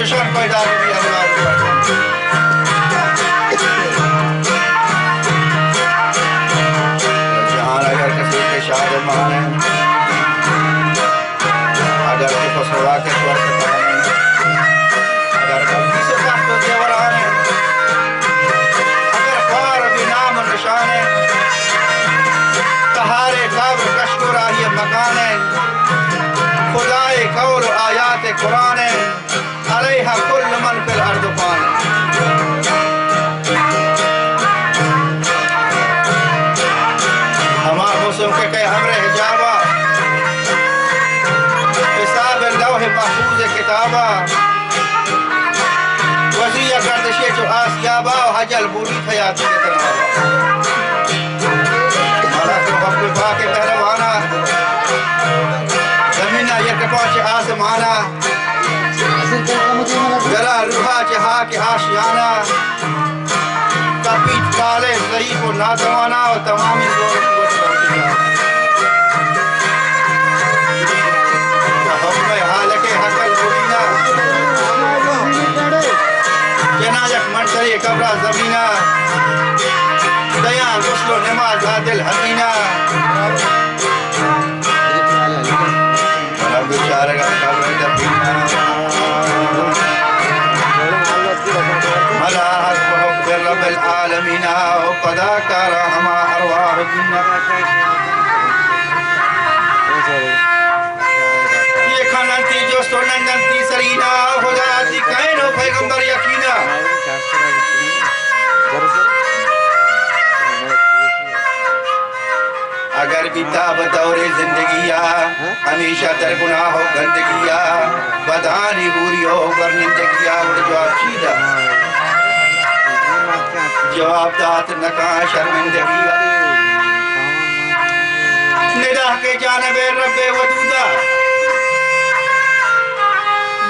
चशम पैदा भी हमारे जहां अगर किसी के शायर माने अगर के फसवा के स्वर से पाने अगर गलती से तख्त देवराने अगर ख्वार भी नाम निशाने तहारे काब्र कश्को राही मकाने खुदाए कौल आयात कुरान अलैहा कुल मन फिल अर्द पान हमा मौसम के कई हमरे हिजाबा हिसाब लौह महफूज किताबा वज़िया गर्दिशे जो आसियाबा हजल बूढ़ी खयाती के तरह माला तो अपने बाके पहलवाना जमीना ये कपाश आसमाना गला रूहा जहा के आशियाना कपीट काले ज़ईफ़ और नादवाना और तमामी ज़ोर हुक्म हाल के हकल बुरीना जनाजक मंशरी कब्रा ज़मीना दया गुस्लो नमाज दिल हसीना बेचारे का कब्र दफीना मलाहत बहुक रब्बिल आलमीन पदा कर हमा अरवाह जिन्ना ये खानती जो सोनंती सरीना खुदा दी कायनो पैगंबर यकीना अगर बिताब दौरे जिंदगिया हमेशा दर गुनाह हो गंदगिया बदानी बुरी हो गर्निंदगिया और जवाब सीधा जवाब दात नका शर्मिंदगिया निदाह के जानबे रब्बे वदूदा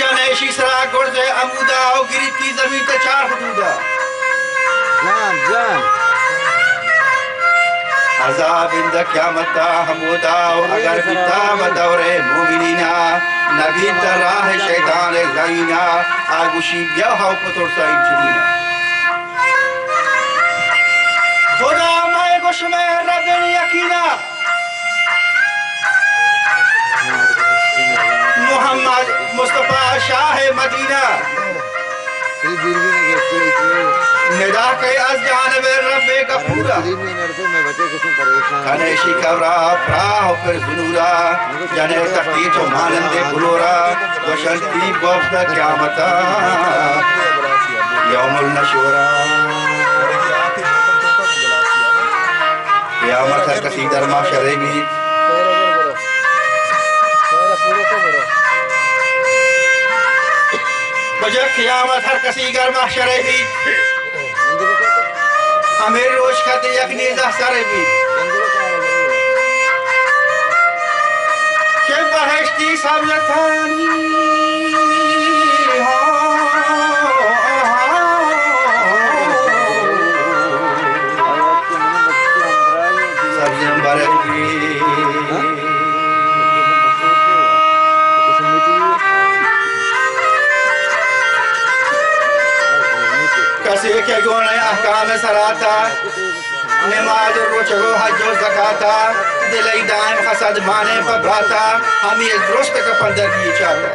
जनेशी सरा गुर्ज़े अमूदा हो गिरी की ज़मीन ते चार हुदूदा जान अज़ाब इंद क़यामत हमूदा अगर बिताब दौरे मोमिनीना नबी तराह शैतान ज़ईना आगुशी बिया हो पुतुर साइन चुनीना खुदा मैं गुश में रब्बे यकीना मोहम्मद मुस्तफा शाह मदीना निदा के आज जानबे रब्बे गफूरा कनेशी कबरा प्राह फिर जुनूरा जने तकदीर तो मानंदे बुलोरा वशंती बफ्त क़यामता यौमुल नशूरा क़यामत हर कसी दर माशरे भी बजा क़यामत हर कसी घर माशरे भी अमीर रोश खाते यकनी ज़हसरे भी के बहश्ती सब यथानी सब जंबर भी कसी के गुण अहकाम सराता नमाज रोज़ो हज ज़काता दिलई दान हसद माने पर भ्राता हम ये दुरुस्त का पंदगी चाहता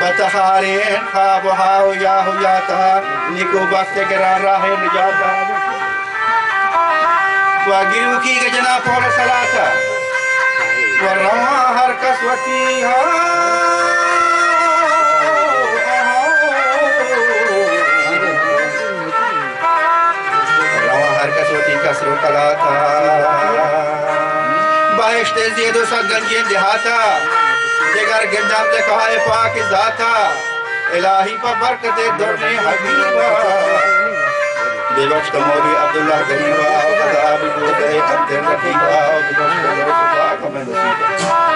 बतहारे ख्वाब हाओ या हो जाता निको वक्त के राह निजाता वागिरु की गजना पोर सलाता वरवा हर कसवती कसरो कलाता बाहिश्ते ज़ेदो सगंजे दिहाता दिगर गिंदम लिखाए पाक ज़ाता इलाही पर बरकते दुर्ने हबीबा बेबख्श मौली अब्दुल्लाह गरीबा खुदा भी बोले अब्दुल रकीबा बेबख्श पाक में नसीबा